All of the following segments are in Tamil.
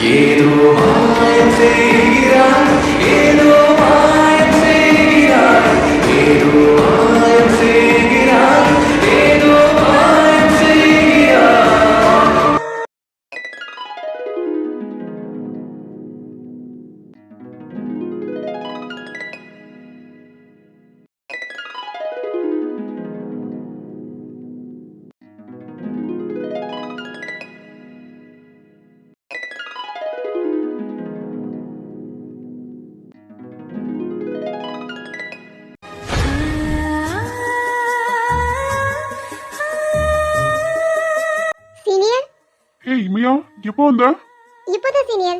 ஏதோ மாயம் செய்கிறாய், ஏதோ மாயம் செய்கிறாய், ஏதோ மாயம் செய்கிறாய், ஏதோ மாயம் செய்கிறாய். சீனியர், ஏய் இமையா, எப்போ வந்த? இப்போதான் சீனியர்.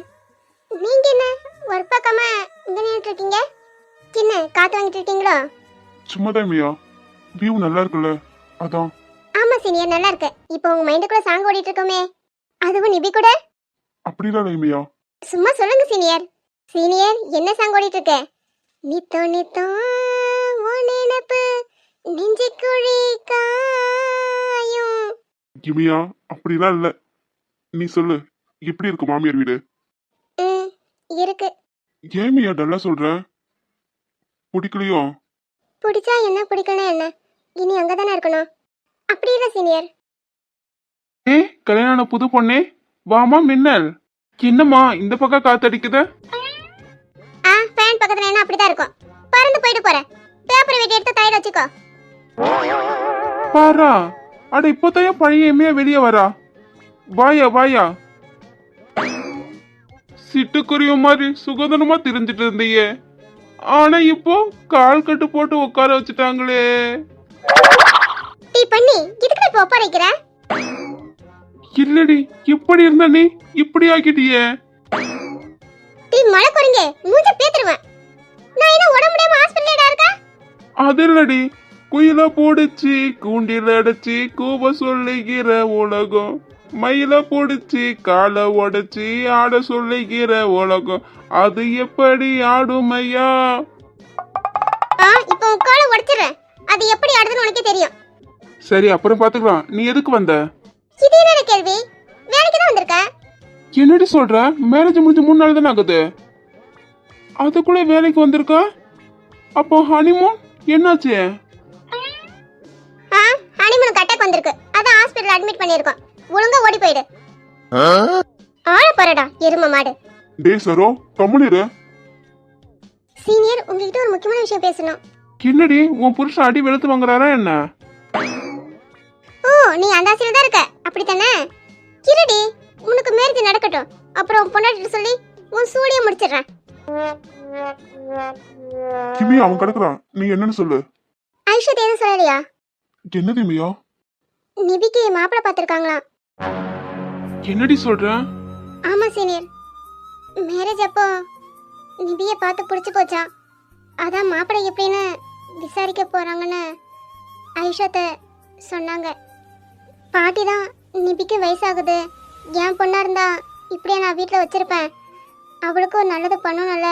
நீங்க என்ன ஒர்க் பார்க்காம இங்க நின்னுட்டு இருக்கீங்க? என்ன காத்து வாங்கிட்டு இருக்கீங்களோ? சும்மாதான் இமையா, வியூ நல்லா இருக்குல்ல, அதான். ஆமா சீனியர், நல்லா இருக்கு. இப்போ உங்க மைண்டுக்குள்ள சாங் ஓடிட்டு இருக்கோமே, அதுவும் நிபி கூட. அப்படிலாம் இல்லை இமையா. சும்மா சொல்லுங்க சீனியர். சீனியர், என்ன சாங் ஓடிட்டு இருக்கு? நித்தோ நித்தோ உன் நினைப்பு நெஞ்சுக்குழி காயும். இமையா, அப்படிலாம் இல்லை. நீ சொல்லு, எப்படி இருக்கு மாமியார் வீடு? இருக்கு. ஏன் இமையா டல்லா சொல்ற? பிடிக்கலையோ? பிடிச்சா என்ன, பிடிக்கணும் என்ன, இனி அங்கதானே இருக்கணும். அப்படி இல்லை சீனியர். ஏ கல்யாண புது பொண்ணே, வாமா மின்னல். என்னம்மா இந்த பக்கம் காத்தடிக்குது? ஃபேன் பக்கத்துல என்ன அப்படிதான் இருக்கும். பறந்து போயிட்டு போற. பேப்பர் வெட்டி எடுத்து கையில வச்சுக்கோ. பாரா, அட இப்போதான் பழைய எம்மையா வெளியே வரா. வாயா வாயா. சிட்டுக்குருவி மாதிரி சுகதனமா திரிஞ்சிட்டு இருந்தீங்க, ஆனா இப்போ கால் கட்டு போட்டு உட்கார வச்சுட்டாங்களே. டீ பண்ணி இதுக்கு இப்ப ஒப்ப வைக்கிற? இல்லடி, இப்படி இருந்த நீ இப்படி ஆக்கிட்டியே. டீ மலை குறங்க மூஞ்ச பேத்துருவேன். நான் என்ன உடம்பு முடியாம ஹாஸ்பிடல்ல இருக்கா? அது இல்லடி, குயில போடுச்சு கூண்டில அடைச்சி கூப சொல்லுகிற உலகம், மயில போடுச்சு காலை உடைச்சி ஆட சொல்லுகிற உலகம், அது எப்படி ஆடும் ஐயா? இப்போ உன் காலை உடைச்சிடுறேன். அது எப்படி ஆடுதுன்னு உனக்கே தெரியும். சரி, அப்புறம் பாத்துக்கலாம். நீ எதுக்கு வந்த? இது என்ன கேள்வி? வேலைக்கு தான் வந்திருக்க. என்னடி சொல்ற? மேரேஜ் முடிஞ்சு 3 நாள் தானே ஆகுது, அதுக்குள்ள வேலைக்கு வந்திருக்க? அப்போ ஹனிமூன் என்னாச்சு? ஹனிமூன் கட்டக்கு வந்திருக்கு. அதான் ஹாஸ்பிடல்ல அட்மிட் பண்ணிருக்கோம். ஒழுங்கா ஓடி போயிடு. ஆள பாருடா எரும மாடு. டேய் சரோ, கம்முனிரு. சீனியர், உங்ககிட்ட ஒரு முக்கியமான விஷயம் பேசணும். என்னடி, உன் புருஷன் அடி வெளுத்து வாங்குறாரா என்ன? ஓ, நீ அந்த ஆசையில தான் இருக்க, அப்படித்தானே? இருடி, உனக்கு மேரேஜ் நடக்கட்டும். அப்புறம் பொண்டாட்டிட்டு சொல்லி உன் சூழிய முடிச்சிடுறேன். இமையா, அவன் கிடக்குறான். நீ என்னன்னு சொல்லு. ஐஷத் எதுவும் சொல்லலையா? என்னது இமையா? நிபிக்கு மாப்பிள்ளை பார்த்திருக்காங்களாம். என்னடி சொல்ற? ஆமா சீனியர், மேரேஜ் அப்போ நிபியை பார்த்து பிடிச்சி போச்சான். அதான் மாப்பிள்ளை எப்படின்னு விசாரிக்க போறாங்கன்னு ஐஷத்தை சொன்னாங்க. பாட்டி தான் நிபிக்கு வயசாகுது, என் பொண்ணா இருந்தா இப்படியே நான் வீட்டில் வச்சிருப்பேன், அவளுக்கும் ஒரு நல்லது பண்ணணும்ல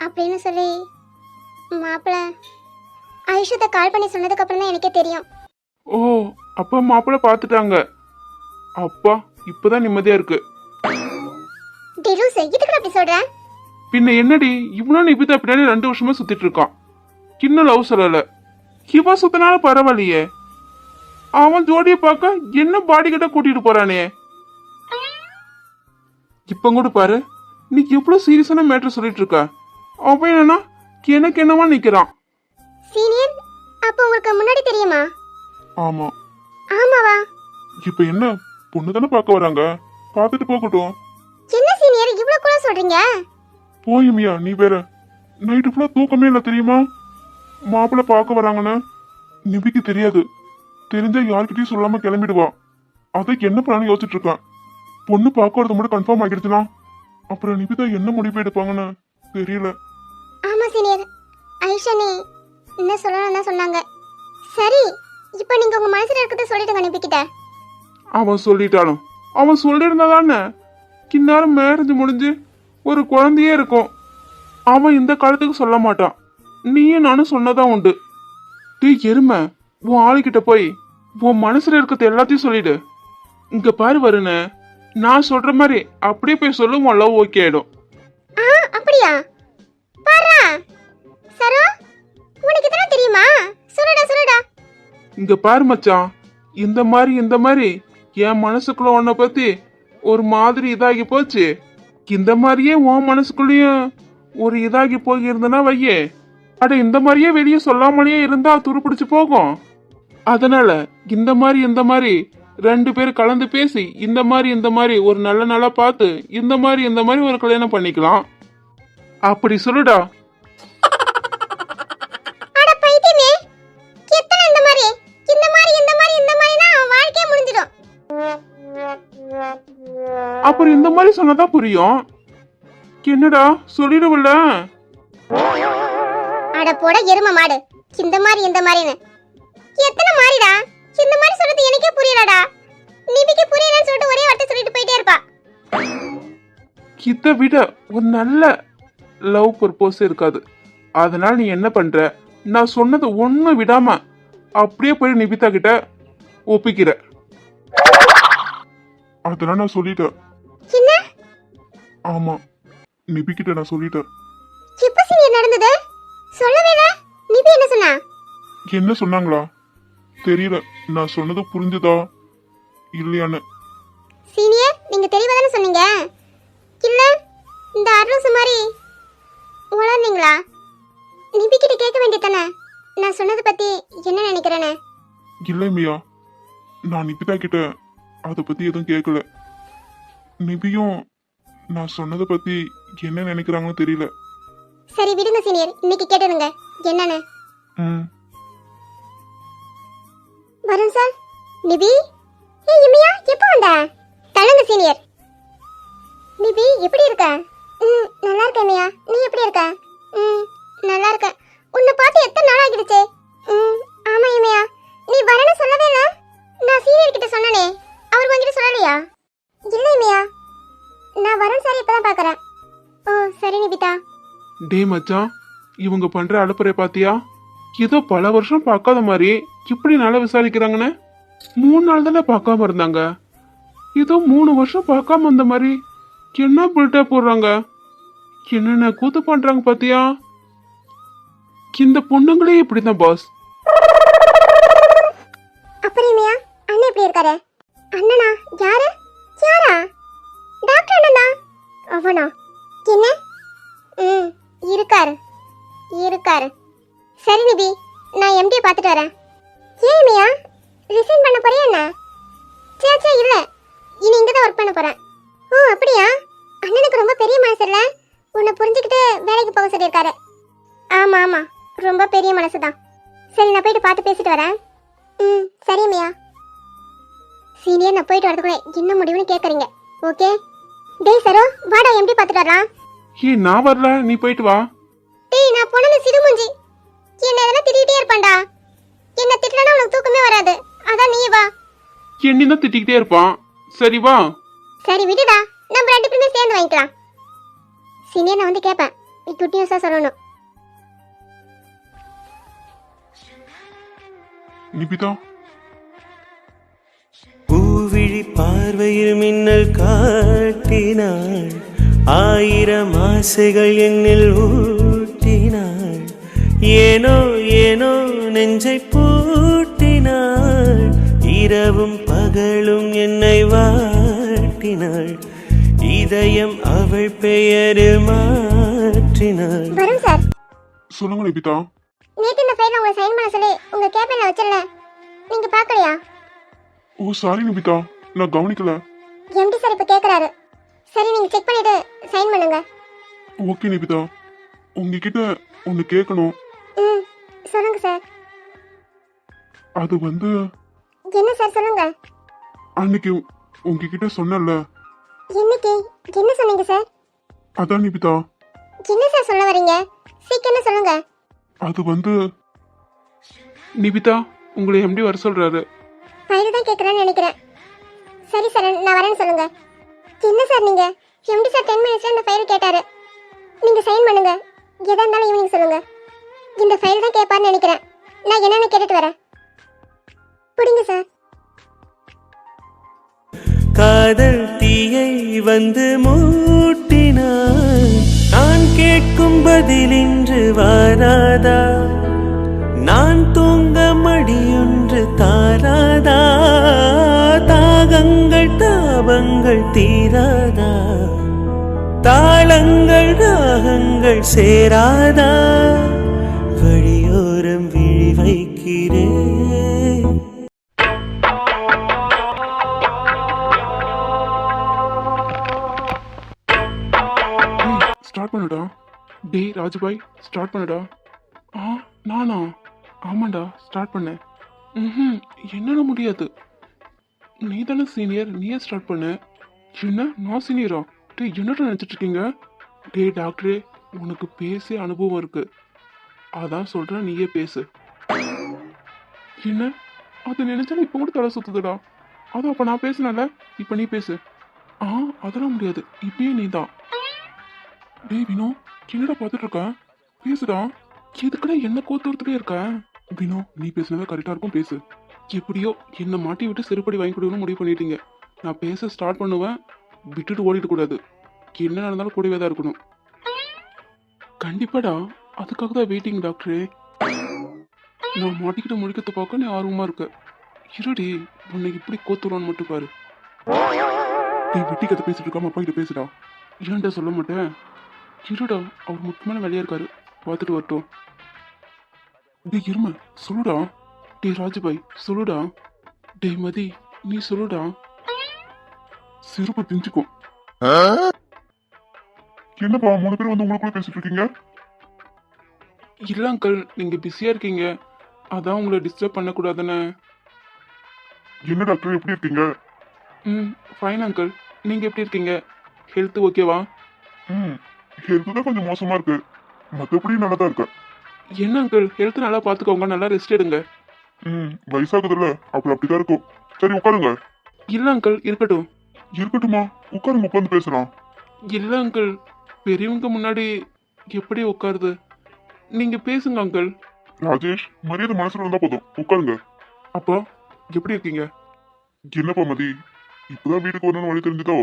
அப்படின்னு சொல்லி மாப்பிள்ளை ஐஷத்தை கால் பண்ணி சொன்னதுக்கு அப்புறம் தான் எனக்கே தெரியும். ஓ, அப்பா மாப்பிள்ளை பார்த்துட்டாங்க. அப்பா இப்பதான் நிம்மதியா இருக்கு. டிலூஸ், இதுக்கு அப்படி சொல்றேன்? பின்ன என்னடி, இவனும் நிபிதா பின்னாடி 2 வருஷமா சுத்திட்டு இருக்கான். இன்னும் லவ் சொல்லல. இவ சுத்தினால பரவாயில்லையே, அவன் ஜோடிய பார்க்க என்ன பாடி கிட்ட கூட்டிட்டு போறானே. இப்ப கூட பாரு, நீ எவ்வளவு சீரியஸான மேட்டர் சொல்லிட்டு இருக்க. அவன் என்னன்னா எனக்கு என்னவா நிக்கிறான். சீனியர், அப்போ உங்களுக்கு முன்னாடி தெரியுமா? ஆமா. ஆமாவா? இப்ப என்ன, பொண்ணு தானே பார்க்க வராங்க, பார்த்துட்டு போகட்டும். என்ன சீனியர் இவ்வளவு கூட சொல்றீங்க? போய் இமையா, நீ வேற. நைட்டு ஃபுல்லா தூக்கமே இல்லை தெரியுமா? மாப்பிள்ளை பார்க்க வராங்கன்னு நிபிக்கு தெரியாது. தெரிஞ்சா யார்கிட்டயும் சொல்லாம கிளம்பிடுவா. அதுக்கு என்ன பண்ணு யோசிச்சுட்டு இருக்கேன். பொண்ணு பார்க்க வரது மட்டும் கன்ஃபார்ம் ஆகிடுச்சுன்னா அப்புறம் நிபிதா என்ன முடிவு எடுப்பாங்கன்னு தெரியல. ஆமா சீனியர், ஐஷா நீ என்ன சொல்லணும்னு சொன்னாங்க. சரி, இப்போ நீங்க உங்க மனசுல இருக்கிறத சொல்லிடுங்க நிபிக்கிட்ட. அவன் சொல்லிட்டாலும், அவன் சொல்லியிருந்தாதானே இந்நேரம் மேரேஜ் முடிஞ்சு ஒரு குழந்தையே இருக்கும். அவன் இந்த காலத்துக்கு சொல்ல மாட்டான். நீயும் நானும் சொன்னதான் உண்டு. டீ எருமை, உன் ஆளுகிட்ட போய் உன் மனசுல இருக்கிறது எல்லாத்தையும் சொல்லிடு. இங்க பாரு வருண, நான் சொல்ற மாதிரி அப்படியே போய் சொல்லு, உன் லவ் ஓகே ஆயிடும். ஆ அப்படியா? பாரா சரோ, உனக்கு இதெல்லாம் தெரியுமா? சொல்லுடா சொல்லுடா. இங்க பாரு மச்சான், இந்த மாதிரி என் மனசுக்குள்ள உன்னை பத்தி ஒரு மாதிரி இதாகி போச்சு. இந்த மாதிரியே உன் மனசுக்குள்ளயும் ஒரு இதாகி போய் இருந்தனா வையே, அட இந்த மாதிரியே வெளியே சொல்லாமலேயே இருந்தா துருப்பிடிச்சு போகும். அதனால இந்த மாதிரி 2 பேரும் கலந்து பேசி இந்த மாதிரி ஒரு நல்ல நாளா பார்த்து இந்த மாதிரி ஒரு கல்யாணம் பண்ணிக்கலாம். அப்படி சொல்லுடா. அட பைத்தியமே, எத்தனை இந்த மாதிரினா வாழ்க்கையே முடிஞ்சிடும். அப்புறம் இந்த மாதிரி சொன்னதான் புரியும். என்னடா சொல்லிடுவல்ல? அட போட எரும மாடு, இந்த மாதிரின்னு எத்தனை மாறிடா? இந்த மாதிரி சொல்றது எனக்கே புரியலடா. நிபிக்கு புரியலன்னு சொல்லிட்டு ஒரே வார்த்தை சொல்லிட்டு போயிட்டே இருப்பா. இதை விட ஒரு நல்ல லவ் பர்பஸ் இருக்காது. அதனால நீ என்ன பண்ற, நான் சொன்னது ஒன்னும் விடாம அப்படியே போய் நிபிதா கிட்ட ஒப்பிக்கிற. அதெல்லாம் நான் சொல்லிட்டேன். என்ன? ஆமா, நிபிக்கிட்ட நான் சொல்லிட்டேன். எப்ப சீனியர் நடந்தது? சொல்லவே இல்ல. நிபி என்ன சொன்னா? என்ன சொன்னாங்களா தெரியல. நான் சொன்னது புரிஞ்சுதா இல்லையான்னு. சீனியர், நீங்க தெளிவா தானே சொன்னீங்க? இல்ல இந்த அருள்ஸ் மாதிரி உளறீங்களா? நிபி கிட்ட கேட்க வேண்டியதானே நான் சொன்னதை பத்தி என்ன நினைக்கிறேன்னு. இல்லை மியா, நான் நிபிதா கிட்ட அதை பத்தி எதுவும் கேட்கல. நிபியும் நான் சொன்னதை பத்தி என்ன நினைக்கிறாங்கன்னு தெரியல. சரி விடுங்க சீனியர், இன்னைக்கு கேட்டுருங்க என்னன்னு. ம். வருண் சார். நிபி, ஏய் இமியா எப்போ வந்த? தள்ளுங்க சீனியர். நிபி எப்படி இருக்க? நல்லா இருக்கேன் மியா, நீ எப்படி இருக்க? நல்லா இருக்கேன். உன்னை பார்த்து எத்தனை நாள் ஆகிடுச்சு? ஆமா இமியா, நீ வரேன்னு சொல்லவே இல்ல. நான் சீனியர் கிட்ட சொன்னனே, அவர் உன்கிட்ட சொல்லலையா? இல்ல இமியா, நான் வருண் சார் இப்பதான் பார்க்கறேன். ஓ சரி நிபிதா. டே மச்சான், இவங்க பண்ற அலப்பறை பாத்தியா? ஏதோ பல வருஷம் பார்க்காத மாதிரி இப்படி நல்லா விசாரிக்கிறாங்கன்னு. 3 நாள் தானே பார்க்காம இருந்தாங்க, ஏதோ 3 வருஷம் பார்க்காம அந்த மாதிரி என்ன பில்டா போடுறாங்க, என்னென்ன கூத்து பண்றாங்க பாத்தியா? இந்த பொண்ணுங்களே இப்படிதான் பாஸ். அப்புறம் மியா, அண்ணன் எப்படி இருக்காரு? அண்ணனா? யாரு? யாரா? டாக்டர் அண்ணனா? அவனா? என்ன? இருக்காரு. சரி நிபி, நான் எம்டியை பார்த்துட்டு வரேன். ஏன் மியா, ரிசைன் பண்ண போறியா என்ன? சே இல்ல, இனி இங்க தான் ஒர்க் பண்ண போறேன். ஓ அப்படியா? அண்ணனுக்கு ரொம்ப பெரிய மனசு இல்ல, உன்னை புரிஞ்சுக்கிட்டு வேலைக்கு போக சொல்லியிருக்காரு. ஆமா, ரொம்ப பெரிய மனசு தான். சரி நான் போயிட்டு பார்த்து பேசிட்டு வரேன். சரி மியா. சீனியர், நான் போயிட்டு வரதுக்குள்ள என்ன முடிவுன்னு கேட்குறீங்க, ஓகே? டேய் சரோ, வாடா எம்டி பார்த்துட்டு வரலாம். ஏய் நான் வரல, நீ போயிட்டு வா. டேய் நான் போனது சிடுமுஞ்சி, என்ன எதனா திட்டிகிட்டே இருப்பான்டா. என்ன திட்டலனா உனக்கு தூக்கமே வராது, அதான் நீ வா. என்னதான் திட்டிக்கிட்டே இருப்பான். சரி வா. சரி விடுடா, நம்ம 2 பேருமே சேர்ந்து வாங்கிக்கலாம். சீனியர், நான் வந்து கேட்பேன், நீ குட் நியூஸா சொல்லணும். நிபிதா, பூவிழி பார்வையில் மின்னல் காட்டினாள், 1000 ஆசைகள் என்னில் ஊட்டினாள், ஏனோ நெஞ்சை பூட்டினாள், இரவும் பகலும் என்னை வாட்டினாள், இதயம் அவள் பெயரில் மாற்றினாள். வருண் சார். சொல்லுங்க நிபிதா. நேத்து இந்த ஃபைலை உங்களை சைன் பண்ண சொல்லி உங்க கேபின்ல வச்சிரல, நீங்க பார்க்கலையா? ஓ சாரி நிபிதா, நான் கவனிக்கல. எம்டி சார் இப்ப கேக்குறாரு. சரி நீங்க செக் பண்ணிட்டு சைன் பண்ணுங்க. ஓகே நிபிதா, உங்ககிட்ட ஒன்னு கேட்கணும். சொல்லுங்க சார். அது வந்து என்ன சார் சொல்லுங்க. அன்னைக்கு உங்ககிட்ட சொன்னல. இன்னைக்கு என்ன சொன்னீங்க சார்? அதான் நிபிதா. என்ன சார் சொல்ல வரீங்க, சீக்கிரம் சொல்லுங்க. அது வந்து நிபிதா, உங்களை எம்டி வர சொல்றாரு. ஃபைல் தான் கேட்குறேன்னு நினைக்கிறேன். சரி சார், நான் வரேன்னு சொல்லுங்க. என்ன சார் நீங்க, எம்டி சார் 10 மினிட்ஸ்ல இந்த ஃபைல் கேட்டாரு, நீங்க சைன் பண்ணுங்க. எதா இருந்தாலும் ஈவினிங் சொல்லுங்க. இந்த ஃபைல் தான் கேட்பாருன்னு நினைக்கிறேன், நான் என்னன்னு கேட்டுட்டு வரேன். பிடிங்க சார். காதல் தீ வந்து மூட்டினான். நான் கேட்கும் பதில் இன்று வாராதா? நான் தூங்க மடியொன்று தாராதா? தாகங்கள் தாபங்கள் தீராதா? தாளங்கள் ராகங்கள் சேராதா? வழியோரம் விழி வைக்கிறேன். ஸ்டார்ட் பண்ணுடா. டேய் ராஜுபாய், ஸ்டார்ட் பண்ணுடா. ஆ, நானா? ஆமாண்டா, ஸ்டார்ட் பண்ண. ம், என்னால முடியாது. நீ தானே சீனியர், நீயே ஸ்டார்ட் பண்ணு. என்ன, நான் சீனியரா? டேய், என்னடா நினச்சிட்டு இருக்கீங்க? டேய் டாக்டரே, உனக்கு பேச அனுபவம் இருக்கு, அதான் சொல்றேன், நீயே பேசு. என்ன, அது நினைச்சாலும் இப்போ கூட தலை சுத்துதுடா. அதான் அப்போ நான் பேசினல, இப்போ நீ பேசு. ஆ, அதெல்லாம் முடியாது, இப்பயே நீ தான். டேய் வினோ, என்னடா பார்த்துட்டு இருக்க? பேசுடா. எதுக்குடா என்ன கோத்துறதுலே இருக்க? வினோ, நீ பேசுனதா கரெக்டா இருக்கும், பேசு. எப்படியோ என்னை மாட்டி விட்டு செருப்படி வாங்கி கொடுக்கணும்னு முடிவு பண்ணிட்டீங்க. நான் பேச ஸ்டார்ட் பண்ணுவேன், விட்டுட்டு ஓடிட்டு கூடாது. என்ன நடந்தாலும் கூடவே தான் இருக்கணும். கண்டிப்பாடா, அதுக்காக தான் வெயிட்டிங் டாக்டரே. நான் மாட்டிக்கிட்டு முடிக்கிறத பார்க்க நீ ஆர்வமா இருக்க. இருடி, உன்னை இப்படி கோத்துறான்னு மட்டும் பாரு. நீ வெட்டி கதை பேசிட்டு இருக்காம அப்பா கிட்ட பேசுடா. ஏன்டா சொல்ல மாட்டேன்? இருடா, அவர் முக்கியமான வேலையா இருக்காரு, பார்த்துட்டு வரட்டும். டேய் இரும, சொல்லுடா. டேய் ராஜுபாய், சொல்லுடா. டேய் மதி, நீ சொல்லுடா. செருப்பு பிஞ்சுக்கும். என்னப்பா 3 பேர் வந்து உங்களுக்குள்ள பேசிட்டு இருக்கீங்க? இல்ல அங்கிள், நீங்க பிஸியா இருக்கீங்க, அதான் உங்களை டிஸ்டர்ப் பண்ணக்கூடாதுன்னு. என்ன டாக்டர், எப்படி இருக்கீங்க? ம், ஃபைன் அங்கிள். நீங்க எப்படி இருக்கீங்க? ஹெல்த் ஓகேவா? ஹெல்த் தான் கொஞ்சம் மோசமா இருக்கு, மற்றபடி நல்லா தான் இருக்கு. என்ன அங்கிள், ஹெல்த் நல்லா பார்த்துக்கோங்க, நல்லா ரெஸ்ட் எடுங்க. வயசாகுதுல்ல, அப்புறம் அப்படிதான் இருக்கும். சரி உட்காருங்க. இல்ல அங்கிள், இருக்கட்டும். இருக்கட்டுமா, உட்காருங்க, உட்காந்து பேசலாம். இல்ல அங்கிள், பெரியவங்க முன்னாடி எப்படி உட்காருது? நீங்க பேசுங்க அங்கிள். ராஜேஷ், மரியாதை மனசுல இருந்தா போதும், உட்காருங்க. அப்பா, எப்படி இருக்கீங்க? என்னப்பா மதி, இப்பதான் வீட்டுக்கு வரணும்னு வழி தெரிஞ்சுதோ?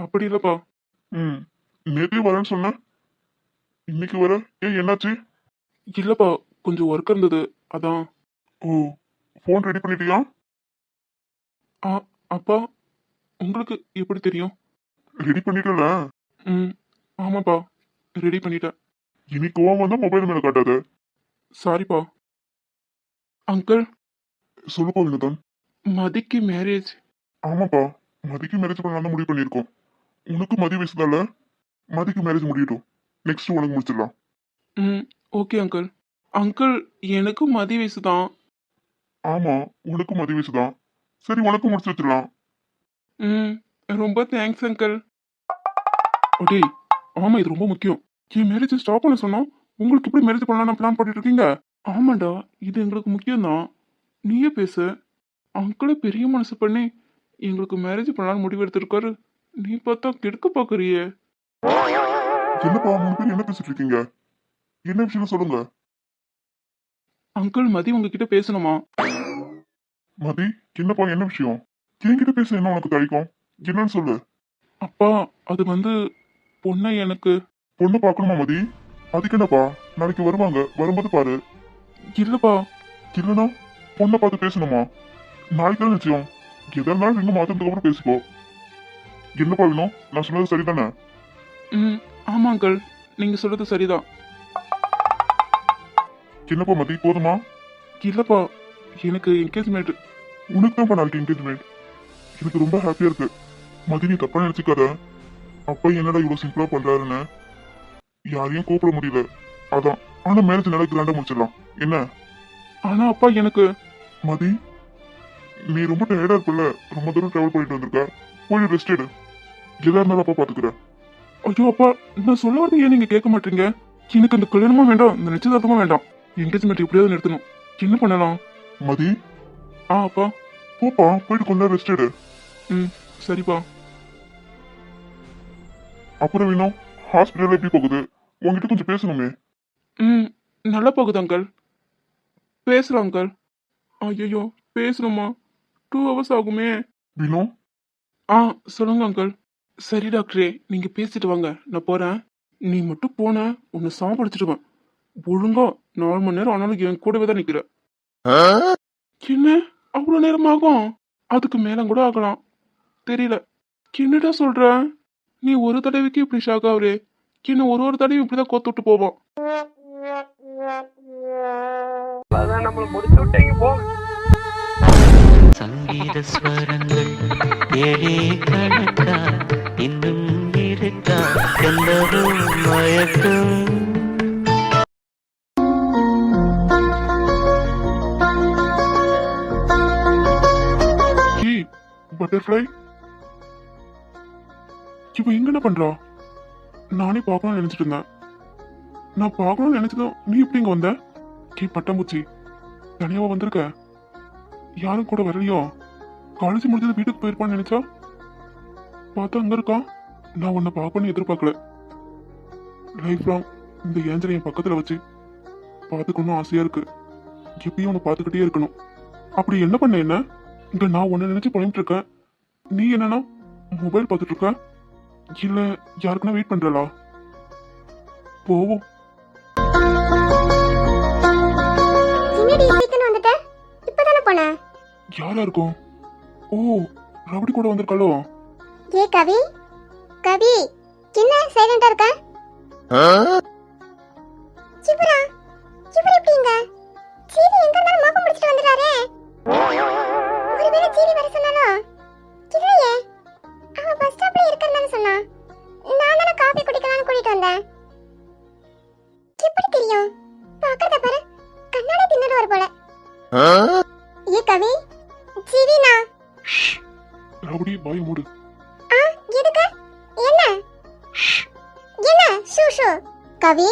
அப்படி இல்லப்பா. நேத்தே வரேன்னு சொன்ன, இன்னைக்கு வர, ஏன் என்னாச்சு? இல்லப்பா, கொஞ்சம் ஒர்க் இருந்தது, அதான். ஓ, ஃபோன் ரெடி பண்ணிட்டியா? அப்பா, உங்களுக்கு எப்படி தெரியும்? ரெடி பண்ணிட்டல? ம், ஆமாப்பா, ரெடி பண்ணிட்டேன். இனி கோவம் வந்தா மொபைல் மேல காட்டாத. சாரிப்பா. அங்கிள், சொல்லுப்பா வினோதன். மதிக்கு மேரேஜ். ஆமாப்பா, மதிக்கு மேரேஜ் பண்ணலாம் தான் முடிவு பண்ணியிருக்கோம். உனக்கு மதி வயசுதால, மதிக்கு மேரேஜ் முடியட்டும், நெக்ஸ்ட் உனக்கு முடிச்சிடலாம். ம், ஓகே அங்கிள். அங்கிள், எனக்கும் மதி வயசு தான். ஆமா, உனக்கும் மதி வயசுதான். சரி, உனக்கும் முடிச்சு வச்சிடலாம். ம், ரொம்ப தேங்க்ஸ் அங்கிள். டேய், ஆமா, இது ரொம்ப முக்கியம். என் மேரேஜ் ஸ்டாப் பண்ண சொன்னோம், உங்களுக்கு எப்படி மேரேஜ் பண்ணலாம் பிளான் பண்ணிட்டு இருக்கீங்க? ஆமாண்டா, இது எங்களுக்கு முக்கியம்தான். நீயே பேசு. அங்கிளே பெரிய மனசு பண்ணி எங்களுக்கு மேரேஜ் பண்ணலான்னு முடிவு எடுத்திருக்காரு, நீ பார்த்தா கெடுக்க பாக்குறியே. என்னப்பா 3 பேர் என்ன பேசிட்டு இருக்கீங்க? என்ன விஷயம் சொல்லுங்க. அங்கிள், மதி உங்ககிட்ட பேசணுமா? மதி, என்னப்பா என்ன விஷயம்? என்கிட்ட பேச என்ன உனக்கு தழிக்கும்? என்னன்னு சொல்லு. அப்பா, அது வந்து பொண்ணை எனக்கு. பொண்ணு பார்க்கணுமா மதி? அதுக்கு என்னப்பா, நாளைக்கு வருவாங்க, வரும்போது பாரு. இல்லப்பா. இல்லைன்னா பொண்ணை பார்த்து பேசணுமா? நாளைக்கு தான் நிச்சயம், எதா இருந்தாலும் ரெண்டு மாதத்துக்கு அப்புறம் பேசிக்கோ. என்னப்பா வேணும், நான் சொன்னது சரிதானே? ம், ஆமா அங்கிள், நீங்க சொல்றது சரிதான். என்னப்பா மதி, போதுமா? இல்லப்பா, எனக்கு என்கேஜ்மெண்ட். உனக்கு தான் நாளைக்கு என்கேஜ்மெண்ட். எனக்கு ரொம்ப ஹாப்பியா இருக்கு மதி, நீ தப்பா நினைச்சுக்காத. அப்பா என்னடா இவ்வளவு சிம்பிளா பண்றாருன்னு யாரையும் கூப்பிட முடியல, அதான். ஆனா மேரேஜ் நல்லா கிராண்டா முடிச்சிடலாம், என்ன? ஆனா அப்பா, எனக்கு. மதி, நீ ரொம்ப டயர்டா இருப்பல, ரொம்ப தூரம் டிராவல் பண்ணிட்டு வந்திருக்க, போய் ரெஸ்ட் எடு. எதா இருந்தாலும் அப்பா பாத்துக்கிறேன். ஐயோ அப்பா, நான் சொல்ல வரது ஏன் நீங்க கேட்க மாட்டீங்க? எனக்கு அந்த கல்யாணமும் வேண்டாம், இந்த நிச்சயதார்த்தமும் வேண்டாம். என்கேஜ்மெண்ட் எப்படியாவது நிறுத்தணும். என்ன பண்ணலாம்? மதி, அப்பா. போப்பா, போயிட்டு கொஞ்ச நேரம் ரெஸ்ட் எடு. ம், சரிப்பா. அப்புறம் வேணும், ஹாஸ்பிட்டல் எப்படி போகுது? உங்ககிட்ட கொஞ்சம் பேசணுமே. ம், நல்லா போகுது அங்கிள். பேசலாம் அங்கிள். ஐயோ, பேசணுமா? 2 hours ஆகுமே. வினோ, சொல்லுங்க அங்கிள். சரி டாக்டரே, நீங்க பேசிட்டு வாங்க, நான் போறேன். நீ மட்டும் போன உன்னை சாப்பிடுச்சிடுவேன். ஒழுங்கா 4 மணி நேரம் ஆனாலும் என் கூடவே தான் நிக்கிற. என்ன அவ்வளவு நேரம் ஆகும்? அதுக்கு மேல கூட ஆகலாம். தெரியல. என்னடா சொல்ற? நீ ஒரு தடவைக்கு இப்படி ஷாக் ஆகுறே. என்ன ஒரு தடவையும் இப்படிதான் கோத்து விட்டு போவோம். சங்கீத ஸ்வரங்கள் ஏழே கணக்கா இன்னும் இருக்கா எந்தவோ மயக்கம். ஏய் பட்டர்ஃப்ளை, இவ எங்க என்ன பண்றா? நானே பார்க்கணும்னு நினைச்சிட்டு இருந்தேன். நான் பார்க்கணும்னு நினைச்சதும் நீ எப்படி இங்க வந்த? பட்டாம்பூச்சி, தனியாவா வந்திருக்க? யாரும் கூட வரலையோ? காலேஜ் முடிஞ்சது வீட்டுக்கு போயிருப்பான்னு நினைச்சா பார்த்தா அங்க இருக்கா. நான் உன்னை பார்க்கணும்னு எதிர்பார்க்கல. லைஃப் லாங் இந்த ஏஞ்சலை என் பக்கத்துல வச்சு பார்த்துக்கணும் ஆசையா இருக்கு. எப்பயும் உன்னை பார்த்துக்கிட்டே இருக்கணும். அப்படி என்ன பண்ண என்ன? இங்க நான் உன்னை நினைச்சு புலம்பிட்டு இருக்கேன். நீ என்னன்னா மொபைல் பார்த்துட்டு இருக்க? இல்ல யாருக்குன்னா வெயிட் பண்றலா? போவோம். என்னடி சீக்கிரம் வந்துட்ட? இப்பதானே போன? யாரா இருக்கும்? ஓ, ரவுடி கூட வந்திருக்காளோ? ஏ கவி, கவி, என்ன சைலண்டா இருக்க? சிவரா, சிவரா எப்படிங்க? சீவி எங்க இருந்தாலும் மோப்பம் முடிச்சிட்டு வந்துறாரே. ஒருவேளை சீவி வர சொன்னாலோ? இல்லையே, அவ பஸ் ஸ்டாப்ல இருக்கறதானே சொன்னா. நான் தான காபி குடிக்கலாம்னு கூட்டிட்டு வந்தேன். எப்படி தெரியும்? பாக்கறத பாரு, கண்ணாடி தின்னுட்டு வர போல. ஏ கவி, சீவினா. ரவுடி வாய் மூடு. எதுக்கு? என்ன? என்ன? Shoe shoe. கவி,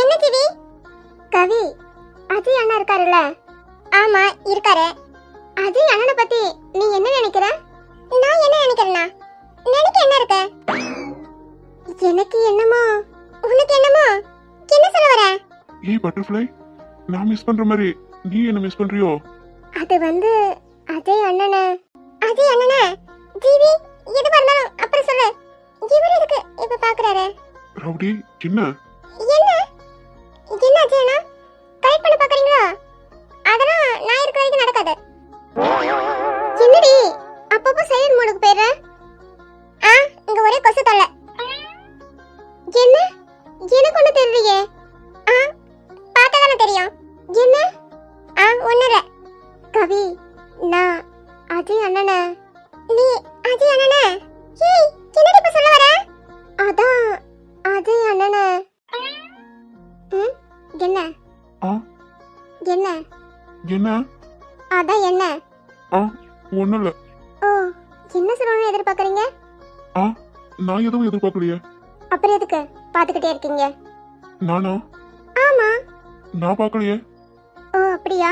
என்ன சிவி? கவி, அஜய் அண்ணா இருக்காருல்ல? ஆமா இருக்காரு. அஜய் அண்ணனை பத்தி நீ என்ன நினைக்கிற? நான் என்ன நினைக்கிறேன்னா, நினைக்க என்ன இருக்கு? எனக்கு என்னமோ உனக்கு என்னமோ. என்ன சொல்ல வர? ஏய் பட்டர்ஃப்ளை, நான் மிஸ் பண்ற மாதிரி நீ என்ன மிஸ் பண்றியோ? அது வந்து அஜய் அண்ணனை ஜீவி எது பண்ணாலும் அப்புறம் சொல்லு. இவர் எதுக்கு இப்ப பாக்குறாரு? ரவுடி என்ன? என்ன என்ன அஜயனா கரெக்ட் பண்ண பாக்குறீங்களா? அதெல்லாம் நான் இருக்கிற வரைக்கும் நடக்காது. என்னடி அப்பப்போ சைலண்ட் மோடுக்கு போயிடுற? இங்க ஒரே கொசு தொல்லை. என்ன? எனக்கு ஒண்ணு தெரியலையே. பார்த்தாதானே தெரியும். என்ன? ஒண்ணு இல்ல கவி, நான் அஜய் அண்ணனை. நீ அஜய் அண்ணனை? ஏய் என்னடி இப்ப சொல்ல வர? அதான் அஜய் அண்ணனை. என்ன என்ன என்ன? அதான் என்ன? ஒண்ணும் இல்ல. ஓ, என்ன சொல்லணும்னு எதிர்பார்க்கறீங்க? நான் எதுவும் எதிர்பார்க்கலையே. அப்புறம் எதுக்கு பாத்துக்கிட்டே இருக்கீங்க? நானா? ஆமா. நான் பார்க்கலையே. ஓ அப்படியா?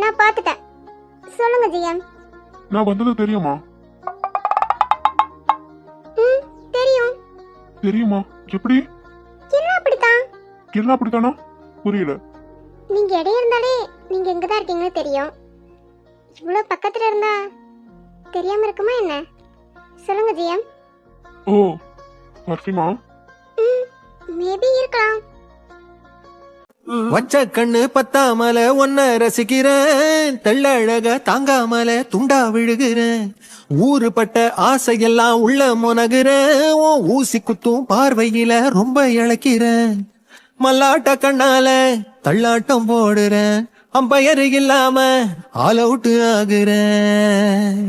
நான் பார்த்துட்டேன். சொல்லுங்க ஜிஎம். நான் வந்தது தெரியுமா? தெரியும். தெரியுமா? எப்படி? எல்லாம் அப்படித்தான். எல்லாம் அப்படித்தானா? புரியல. நீங்க இடையே இருந்தாலே நீங்க எங்கதான் இருக்கீங்கன்னு தெரியும். இவ்வளவு பக்கத்துல இருந்தா தெரியாம இருக்குமா என்ன? சொல்லுங்க ஜிஎம். ஓ, பர்ஃபிமா? மேபி இருக்கலாம். வச்ச கண்ணு பத்தாமல ஒன்ன ரசிக்கிறேன், தெள்ளழக தாங்காமல துண்டா விழுகிறேன், ஊறுபட்ட ஆசையெல்லாம் உள்ள முனகுறேன், ஓ ஊசி குத்தும் பார்வையில ரொம்ப இழக்கிறேன், மல்லாட்ட கண்ணால தள்ளாட்டம் போடுறேன், அம்பயரு இல்லாம ஆல் அவுட் ஆகுறேன்,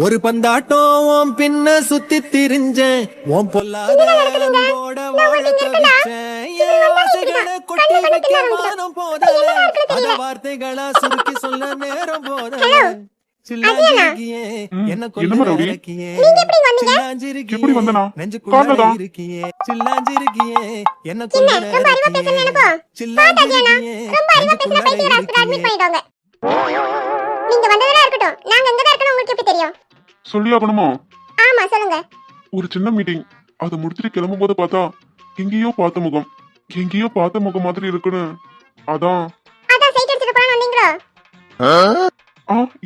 ஒரு பந்தாட்டம் உன் பின்ன சுத்தி திரிஞ்சேன், உன் பொல்லாத அன்போட வாழ தவிச்சேன், என் ஆசைகளை கொட்டி வைக்க வானம் போதல, அத வார்த்தைகளா சுருக்கி சொல்ல நேரம் போதல, சில்லாஞ்சிருக்கியே என்ன கொல்ல இறக்கியே, சில்லாஞ்சிருக்கியே நெஞ்சுக்குள்ள இருக்கியே, சில்லாஞ்சிருக்கியே என்ன கொல்ல இறக்கியே, சில்லாஞ்சிருக்கியே நெஞ்சுக்குள்ள இருக்கியே. நீங்க வந்ததெல்லாம் இருக்கட்டும், நாங்க எங்க தான் இருக்கணும் உங்களுக்கு எப்படி தெரியும்? சொல்லியாகணுமா? ஆமா சொல்லுங்க. ஒரு சின்ன மீட்டிங், அதை முடிச்சுட்டு கிளம்பும் போது பார்த்தா எங்கேயோ பார்த்த முகம் மாதிரி இருக்குன்னு. அதான் சைட் அடிச்சிட்டு போறான்னு வந்தீங்களோ?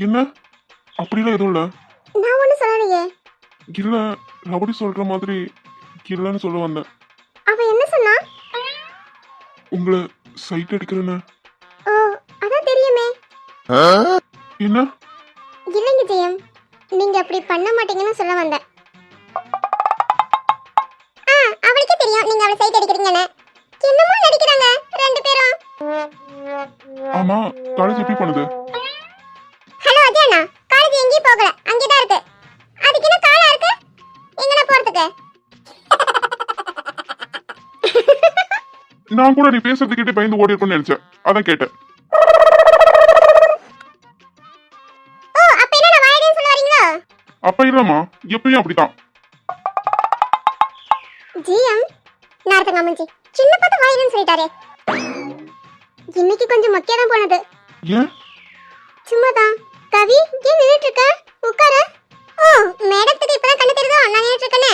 என்ன? அப்படிலாம் எதுவும் இல்ல. நான் ஒண்ணும் சொல்லலையே. இல்ல, ரபடி சொல்ற மாதிரி இல்லைன்னு சொல்ல வந்தேன். அவ என்ன சொன்னா? உங்களை சைட் அடிக்கிறேன்னு. ஓ, அதான் தெரியுமே. என்ன? இல்லைங்க ஜெயம், நீங்க அப்படி பண்ண மாட்டீங்கன்னு சொல்ல வந்தேன். அவளுக்கே தெரியும் நீங்க அவளை சைட் அடிக்கிறீங்கன்னு. என்னமோ நடிக்கிறாங்க ரெண்டு பேரும். ஆமா, காலேஜ் எப்படி பண்ணுது? ஹலோ அஜயண்ணா, காலேஜ் எங்கேயும் போகல, அங்கேதான் இருக்கு. அதுக்கு என்ன காலா இருக்கு எங்கன போறதுக்கு? நான் கூட நீ பேசுறது கேட்டு பயந்து ஓடி இருக்கும்னு நினைச்சேன், அதான் கேட்டேன். ஓ, அப்ப என்ன நான் வாயேன்னு சொல்ல வரீங்களா? அப்ப இல்லம்மா, எப்பயும் அப்படித்தான். ஜிஎம் நார்த்தங்க அம்மஞ்சி சின்ன பார்த்து வாயின்னு சொல்லிட்டாரே. இன்னைக்கு கொஞ்சம் மொக்கையா தான் போனது. ஏன்? சும்மாதான். கவி, ஏன் நின்னுட்டு இருக்க? உட்காரு. ஓ, மேடத்துக்கு இப்பதான் கண்ணு தெரியுதோ நான் நின்னுட்டு இருக்கேனே?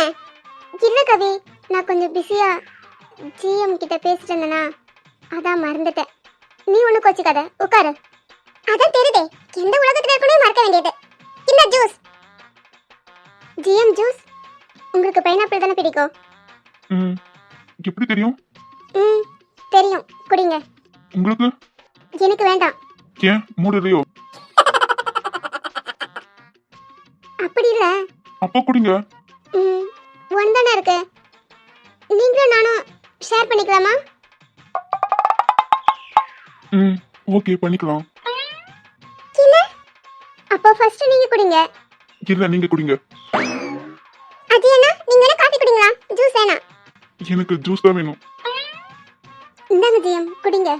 இல்ல கவி, நான் கொஞ்சம் பிஸியா ஜிஎம் கிட்ட பேசிட்டு இருந்தேனா, அதான் மறந்துட்டேன். நீ ஒண்ணு கோச்சிக்காத, உட்காரு. அதான் தெரியுதே, எந்த உலகத்துல இருக்கணும் மறக்க வேண்டியது. இந்த ஜூஸ். GM juice. உங்களுக்கு பைனாப்பிள் தானே பிடிக்கும்? எப்படி தெரியும்? தெரியும், குடிங்க. உங்களுக்கு? எனக்கு வேண்டாம். ஏன், மூடு இல்லையோ? அப்படி இல்ல. அப்போ குடிங்க. ஒன்தானே இருக்கு, நீங்களும் நானும் ஷேர் பண்ணிக்கலாமா? ஓகே, பண்ணிக்கலாம். இல்ல, அப்போ ஃபர்ஸ்ட் நீங்க குடிங்க. இல்ல, நீங்க குடிங்க. அது என்ன, நீங்க வேணா காபி குடிங்களா? ஜூஸ் வேணாம். எனக்கு ஜூஸ் தான் வேணும். இந்தாங்க ஜிஎம், குடிங்க.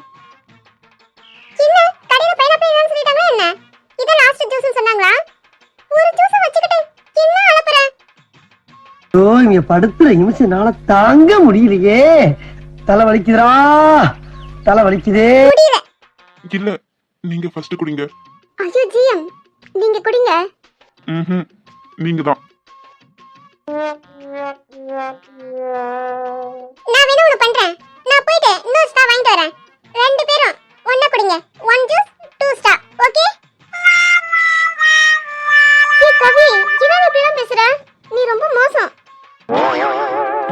என்ன, கடையில பைனாப்பிள் இல்லன்னு சொல்லிட்டாங்களா என்ன? இத லாஸ்ட் ஜூஸ்னு சொன்னாங்களா? ஒரு ஜூஸ் வச்சுக்கிட்டு என்ன அலப்பற? ஓ, இங்க படுத்துற நிமிஷம்னால தாங்க முடியலையே. தலை வலிக்குதுடா, தலை வலிக்குதே. முடியல. இல்ல, நீங்க ஃபர்ஸ்ட் குடிங்க. ஐயோ ஜிஎம், நீங்க குடிங்க. நீங்க தான். நான் வேணா ஒண்ணு பண்றேன். நான் போயிட்டு இன்னொரு ஸ்டார் வாங்கிட்டு வரேன். ரெண்டு பேரும் ஒண்ணா குடிங்க. 1 ஜூஸ் 2 ஸ்டார். ஓகே? ஏய் கவி, என்ன இப்படி எல்லாம் பேசுற? நீ ரொம்ப மோசம்.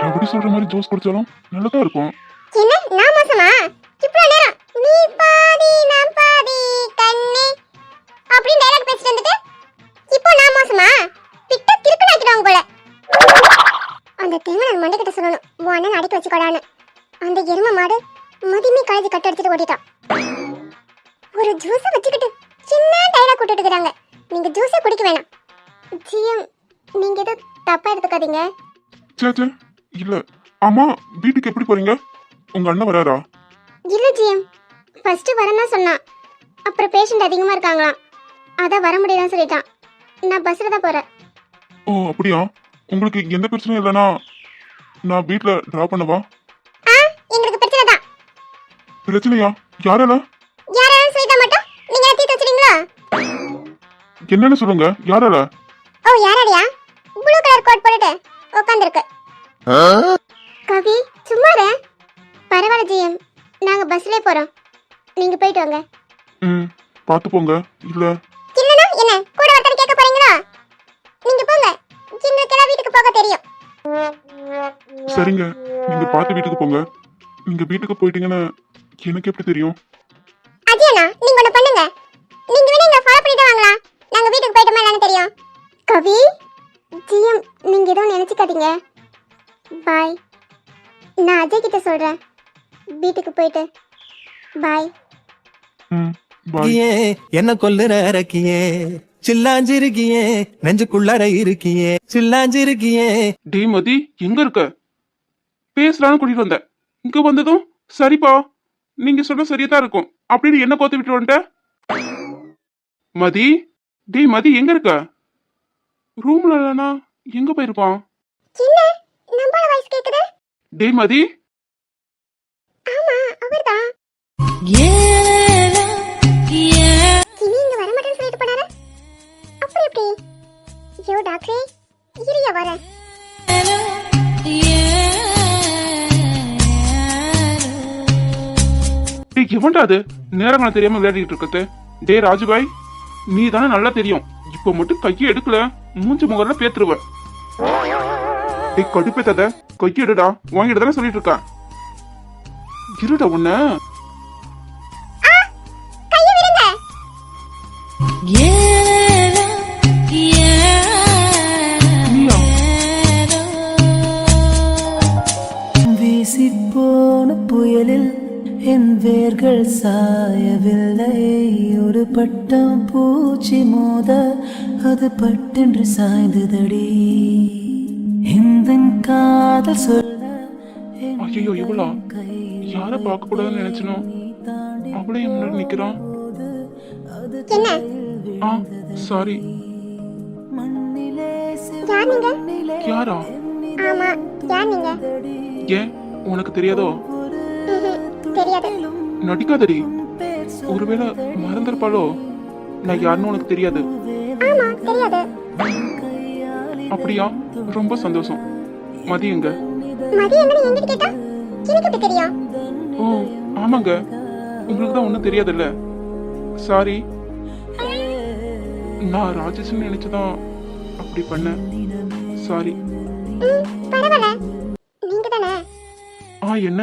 ரபடி சொல்ற மாதிரி ஜூஸ் குடிச்சாலும் நல்லதா இருக்கும். என்ன, நான் மோசமா? இவ்வளவு நேரம் நீ பாதி நான் பாதி கண்ணே அப்படி டயலாக் பேசிட்டு வந்துட்டு இப்போ நான் மோசமா? பிட்ட கிறுக்கு நாக்கிடுவாங்க போல. அந்த தேவன் மண்டைக்கிட்ட சொல்லணும், உன் அண்ணன் அடக்கி வச்சுக்கோடான்னு. அந்த எரும மாடு மதியமே காலேஜ் கட்ட எடுத்துட்டு ஓடிட்டான். ஒரு ஜூஸை வச்சுக்கிட்டு சின்ன டயலாக் விட்டுட்டு இருக்காங்க. நீங்க ஜூஸை குடிக்க வேணாம். ஜிஎம், நீங்க எதை தப்பா எடுத்துக்காதீங்க. சே, இல்ல. ஆமா, வீட்டுக்கு எப்படி போறீங்க? உங்க அண்ணன் வராரா? இல்ல ஜிஎம், ஃபர்ஸ்ட் வரேன்னா சொன்னான். அப்புறம் பேஷண்ட் அதிகமா இருக்காங்களாம், அதான் வர முடியலன்னு சொல்லிட்டான். நான் பஸ்ல தான் போறேன். ஓ, அப்படியா? உங்களுக்கு எந்த பிரச்சனையும் இல்லைனா நான் வீட்ல டிராப் பண்ணவா? எங்களுக்கு பிரச்சனை தான். பிரச்சனையா? யாரால? யாராலும் சொல்லிட்டா மட்டும் நீங்க தீர்த்து வச்சிட்டீங்களா? என்னன்னு சொல்லுங்க, யாரால? ஓ, யாராடியா? ப்ளூ கலர் கோட் போட்டுட்டு உட்கார்ந்திருக்கு. கவி, சும்மா இரு. பரவாயில்ல ஜிஎம், நாங்க பஸ்லயே போறோம். நீங்க போயிட்டு வாங்க. பாத்து போங்க. இல்ல இல்லனா என்ன கூட ஒருத்தர் கேட்க போறீங்களா? நீங்க போங்க, எங்களுக்கு எல்லாம் வீட்டுக்கு போக தெரியும். சரிங்க, நீங்க பார்த்து வீட்டுக்கு போங்க. நீங்க வீட்டுக்கு போயிட்டீங்கன்னா எனக்கு எப்படி தெரியும்? அஜயண்ணா, நீங்க ஒண்ணு பண்ணுங்க. நீங்க வேணா எங்களை ஃபாலோ பண்ணிட்டு வாங்களா? நாங்க வீட்டுக்கு போயிட்டோமா இல்லன்னு தெரியும். கவி, ஜிஎம், நீங்க எதுவும் நினைச்சுக்காதீங்க. பாய். நான் அஜய் கிட்ட சொல்றேன். வீட்டுக்கு போயிட்டு பாய். பாய். என்ன கொல்லுற அரக்கியே, சில்லாஞ்சிருக்கியே, நெஞ்சுக்குள்ளார இருக்கியே, சில்லாஞ்சிருக்கியே. டே மதி, எங்க இருக்க? பேசலான்னு கூட்டிட்டு வந்தேன். இங்க வந்ததும் சரிப்பா, நீங்க சொன்ன சரியா தான் இருக்கும் அப்படின்னு என்ன கோத்து விட்டு வந்துட்ட. மதி, டே மதி, எங்க இருக்க? ரூம்ல இல்லனா எங்க போயிருப்பான்? என்ன நம்மள வாய்ஸ் கேக்குது? டே மதி. ஆமா, அவர்தான். இனி இங்க வர மாட்டேன்னு சொல்லிட்டு போனாரு. அப்புறம் எப்படி? ஐயோ டாக்டரே, இரியா வரேன். டே எவன்டா அது நேரங்களை தெரியாம விளையாடிட்டு இருக்கிறது? டே ராஜுபாய், நீ தானே நல்லா தெரியும். இப்ப மட்டும் கையை எடுக்கல மூஞ்சி முகர்ல பேத்துருவ. டேய் கடுப்பே தத கொய்க்கிடுடா வாங்கிட்டு தானே சொல்லிட்டு இருக்கேன். இருடா உன்ன கையை விடுங்க. நீயா? வீசிப்போன புயலில் என் வேர்கள் சாயவில்லை. ஒரு பட்டம் பூச்சி மோத அது பட்டென்று சாய்ந்ததடி. இந்த காதல் சொல்ல ஐயோ இவளா? யார பார்க்க கூடாதுன்னு நினைச்சனோ அவளே என் முன்னாடி நிக்கிறான். என்ன ஆ சாரி. யார் நீங்க? யாரா? ஆமா, யார் நீங்க? ஏன் உனக்கு தெரியாதோ? தெரியாது. நடிக்காதடி. ஒருவேளை மறந்துருப்பாளோ? நான் யாருன்னு உனக்கு தெரியாது. ஆமா, தெரியாது. அப்படியா? ரொம்ப சந்தோஷம். மதி எங்க? மதி என்னன்னு என்கிட்ட கேட்டா எனக்கு எப்படி தெரியும்? ஓ ஆமாங்க, உங்களுக்கு தான் ஒன்றும் தெரியாதுல்ல. சாரி. நான் ராஜேஷ்னு நினைச்சுதான் அப்படி பண்ணேன். சாரி. பரவாயில்ல. நீங்க தானே? என்ன?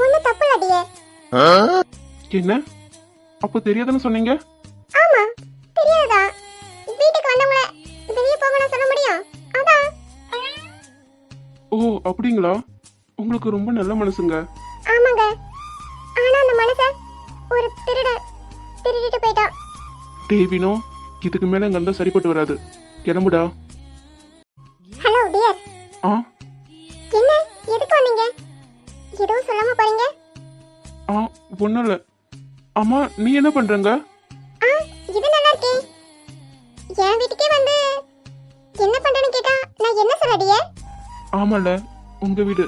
ஒன்னும் தப்பு இல்லடியே. என்ன? அப்போ தெரியாதுன்னு சொன்னீங்க? ஆமா, தெரியாதா? வீட்டுக்கு வந்தவங்கள வெளியே போகணும்னு சொல்ல முடியும்? அதான். ஓ அப்படிங்களா? உங்களுக்கு ரொம்ப நல்ல மனசுங்க. ஆமாங்க. ஆனா அந்த மனச ஒரு திருடிட்டு போயிட்டான். தேவினோ, இதுக்கு மேல இங்க இருந்தா சரிப்பட்டு வராது. கிளம்புடா. Hello dear. ஆ என்ன எதுக்கு வந்தீங்க? எதுவும் சொல்லாம போறீங்க? ஆ ஒன்றும் இல்லை. அம்மா நீ என்ன பண்றங்க? இது நல்லா இருக்கே. என் வீட்டுக்கே வந்து என்ன பண்றேன்னு கேட்டா நான் என்ன சொல்லடியே? ஆமால, உங்க வீடு.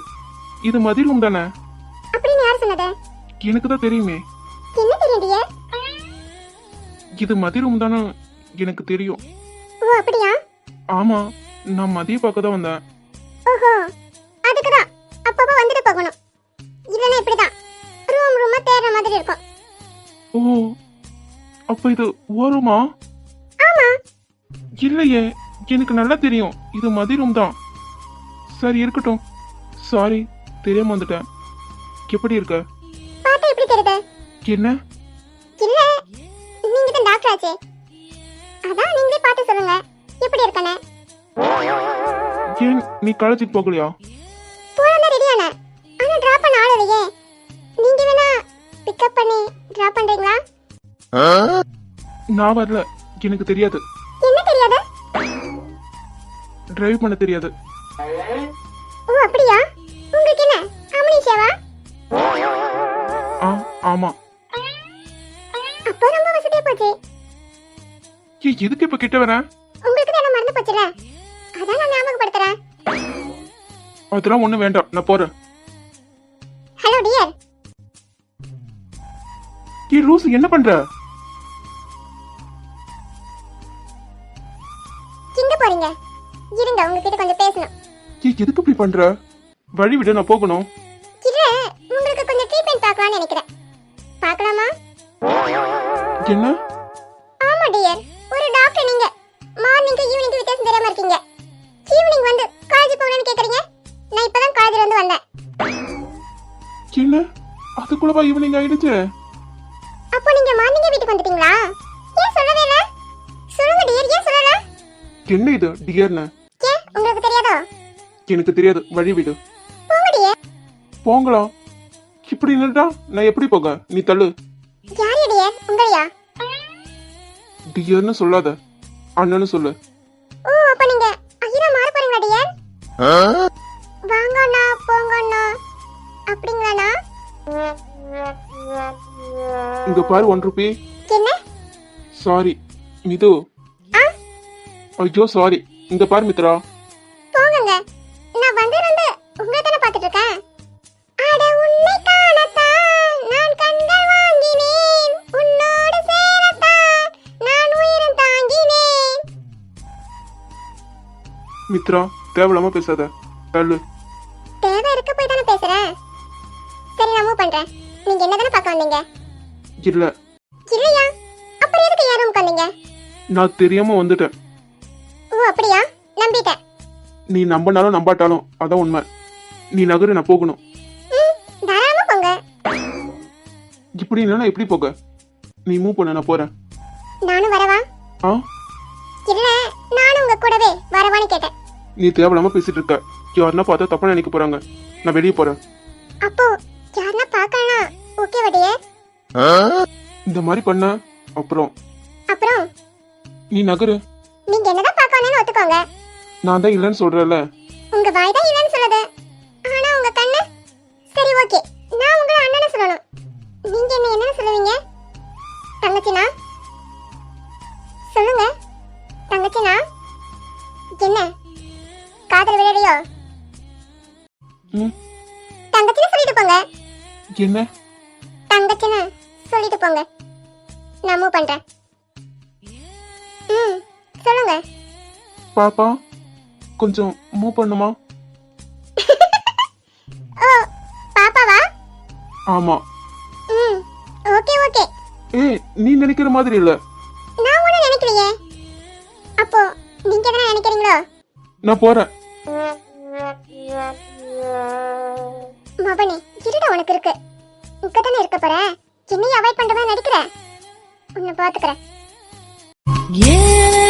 இது மதி ரூம் தானே? அப்படின்னு யார் சொன்னது? எனக்கு தான் தெரியுமே. என்ன தெரியும் டியர்? இது மதி ரூம் தானே எனக்கு தெரியும். ஓ அப்படியா? ஆமா, நான் மதிய பார்க்க தான் வந்தேன். ஓஹோ, அதுக்குதான் அப்பப்ப வந்துட்டு போகணும். இல்லைன்னா இப்படிதான் ரூமா தேடுற மாதிரி இருக்கும். ஓ அப்ப இது ஓரமா? ஆமா. இல்லையே, எனக்கு நல்லா தெரியும் இது மதி ரூம் தான். சரி இருக்கட்டும். சாரி, தெரியாம வந்துட்டேன். எப்படி இருக்க? பார்த்தா எப்படி தெரியுது? என்ன? இல்ல, நீங்க தான் டாக்டர் ஆச்சே. அதான் நீங்களே பார்த்து சொல்லுங்க எப்படி இருக்கனே. ஏன் நீ காலேஜுக்கு போகலையா? போறதா ரெடியான. ஆனா டிராப் பண்ண ஆள் இல்லையே. நீங்க வேணா பிக்கப் பண்ணி டிராப் பண்றீங்களா? நான் வரல, எனக்கு தெரியாது. என்ன தெரியாது? டிரைவ் பண்ண தெரியாது. ஓ அப்படியா? உங்களுக்கு என்ன அம்னீஷியாவா? ஆமா. அப்போ ரொம்ப வசதியா போச்சு. எதுக்கு இப்ப கிட்ட வரேன்? உங்களுக்கு தான் மறந்து போச்சுல, அதான் நான் ஞாபகப்படுத்துறேன். அதெல்லாம் ஒண்ணும் வேண்டாம், நான் போறேன். Hello dear. ரூஸ் என்ன பண்ற? எங்க போறீங்க? இருங்க, உங்ககிட்ட கொஞ்சம் பேசணும். எதுக்கு இப்படி பண்ற? வழி விட, நான் போகணும். இல்ல, உங்களுக்கு கொஞ்சம் ட்ரீட்மெண்ட் பார்க்கலாம்னு நினைக்கிறேன். பார்க்கலாமா? என்ன? ஆமா டியர், ஒரு டாக்டர் நீங்க. மார்னிங் ஈவினிங் வித்தியாசம் தெரியாம இருக்கீங்க. ஈவினிங் வந்து காலேஜ் போகணும்னு கேக்குறீங்க. நான் இப்பதான் காலேஜ்ல இருந்து வந்தேன். என்ன? அதுக்குள்ளவா ஈவினிங் ஆயிடுச்சு? அப்போ நீங்க மார்னிங்கே வீட்டுக்கு வந்துட்டீங்களா? ஏன் சொல்லவே இல்ல? சொல்லுங்க டியர், ஏன் சொல்லல? என்ன இது டியர்னு? ஏன் உங்களுக்கு தெரியாதோ? எனக்கு தெரியாது, வழி விடு. போங்க டியர். போங்களா? இப்படி நின்றா நான் எப்படி போக? நீ தள்ளு. யார் டியர்? உங்களையா? டியர்னு சொல்லாத, அண்ணன்னு சொல்லு. ஓ, அப்ப நீங்க ஐயா மாற போறீங்களா டியர்? வாங்கண்ணா போங்கண்ணா அப்படிங்களாண்ணா? இங்க பாரு, 1 ரூபி. என்ன? சாரி மிது. ஐயோ சாரி. இங்க பாரு மித்ரா. போங்கங்க, நான் வந்திருந்து உங்களை தானே பார்த்துட்டு இருக்கேன். அட உன்னை காணத்தான் நான் கண்கள் வாங்கினேன், உன்னோடு சேரத்தான் நான் உயிரும் தாங்கினேன். மித்ரா, தேவையில்லாம பேசாத, தள்ளு. தேவை இருக்க போய் தானே பேசுறேன். சரி, நான் மூவ் பண்றேன். நீங்க என்ன தானே பார்க்க வந்தீங்க? இல்ல, இல்லையா? அப்புறம் எதுக்கு யாரும் உட்காந்தீங்க? நான் தெரியாம வந்துட்டேன். ஓ அப்படியா? நம்பிட்டேன். நீ நம்பினாலும் நம்பாட்டாலும் அதான் உண்மை. நீ நகரு, நான் போகணும். தாராளமா போங்க. இப்படி இல்லைன்னா எப்படி போக? நீ மூவ் பண்ண, நான் போறேன். நானும் வரவா? ஆ, இல்ல, நானும் உங்க கூடவே வரவான்னு கேட்டேன். நீ தேவையில்லாம பேசிட்டு இருக்க. யாருன்னா பார்த்தா தப்பா நினைக்க போறாங்க. நான் வெளியே போறேன். அப்போ யாருன்னா பார்க்கலாம் ஓகே வடியே? இந்த மாதிரி பண்ண அப்புறம் அப்புறம் நீ நகரு. நீங்க என்னதான் பார்க்கணும்னு ஒத்துக்கோங்க. நான் தான் இல்லைன்னு சொல்றேன்ல. உங்க வாய் தான் இல்லைன்னு சொல்லுது, ஆனா உங்க கண்ணு சரி ஓகே. நான் உங்களை அண்ணனை சொல்லணும், நீங்க என்ன என்னன்னு சொல்லுவீங்க? தங்கச்சினா சொல்லுங்க. தங்கச்சினா என்ன காதல் விளையாடியோ? ம், தங்கச்சின்னு சொல்லிட்டு போங்க. என்ன? தங்கச்சின்னு சொல்லிட்டு போங்க. நான் மூவ் பண்றேன். ம், சொல்லுங்க. பாப்பா கொஞ்சம் மூவ் பண்ணுமா? ஓ, பாப்பாவா? ஆமா. ம், ஓகே ஓகே. ஏய், நீ நினைக்கிற மாதிரி இல்ல. நான் ஒன்றும் நினைக்கலையே. அப்போ நீங்க என்ன நினைக்கிறீங்களோ? நான் போறேன். மவனே, இருடா, உனக்கு இருக்கு. இங்க தானே இருக்க போற. என்னையும் அவாய்ட் பண்றதா நடிக்கிற. உன்னை பாத்துக்கிறேன். ஏன்